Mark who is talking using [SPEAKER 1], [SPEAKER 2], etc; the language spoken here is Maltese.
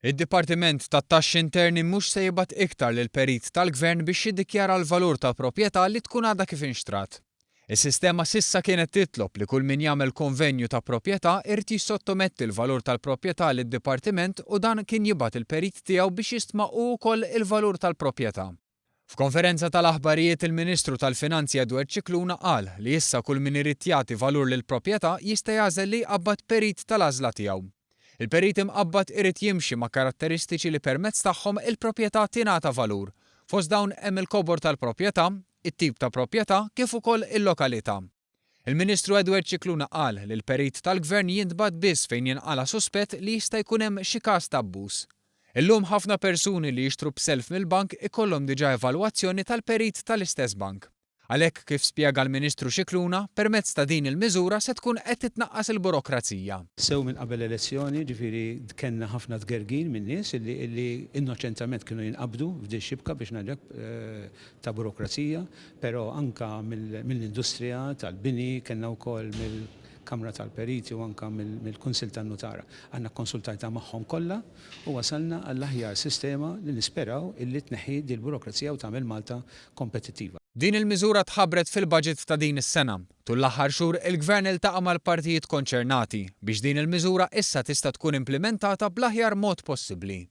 [SPEAKER 1] Id-Dipartiment tat-Taxxi Interni mhux se jibgħat iktar lil perit tal-Gvern biex jiddikjara l-valur tal-proprjetà li tkun għadha kif inxtrat. Is-sistema s'issa kienet titlob li kull min jagħmel konvenju ta' proprjetà irid jissottometti l-valur tal-proprjetà lid-Dipartiment u dan kien jibgħat il-perit tiegħu biex jistma'qu wkoll il-valur tal-proprjetà. F'konferenza tal-aħbarijiet il-Ministru tal-Finanzi Edward Scicluna qal li issa kull min irid jagħti valur lill-proprjetà jista' jagħżel li jqabbad perit tal-għażla tiegħu. Il-perit imqabbad irid jimxi ma' karatteristiċi li permezz tagħhom il-proprjetà tingħata valur. Fost dawn hemm il-kobor tal-proprjetà, it-tip ta' proprjetà kif ukoll il-lokalità. Il-Ministru Edward Scicluna qal li l-perit tal-Gvern jintbagħat biss fejn jinqala suspett li jista' jkun hemm xi każ ta' abbuż. Illum ħafna persuni li jixtru b'self mill-bank ikollhom diġà evalwazzjoni tal-perit tal-istess bank. Għalhekk kif spjega l-Ministru Scicluna, permezz ta' din il-miżura se tkun qed titnaqqas il-burokrazija.
[SPEAKER 2] Sew minn qabel elezzjoni, ġifieri kellna ħafna tgergin minn nies illi innoċentament kienu jinqabdu f'din xibka biex ngħidlek ta' burokrazija, però anka mill-industrija tal-bini kellna wkoll mill-Kamra tal-Periti u anka mill-Kunsill tan-Notara. Għandna konsultajta magħhom kollha u wasalna għall-aħjar sistema li nisperaw illi tneħħi din il-burokrazija u tagħmel Malta kompetittiva.
[SPEAKER 1] Din il-miżura tħabbret fil-budget ta' din is-sena. Tul l-aħħar xhur il-Gvern iltaqa' mal-partijiet konċernati biex din il-miżura issa tista' tkun implementata bl-aħjar mod possibbli.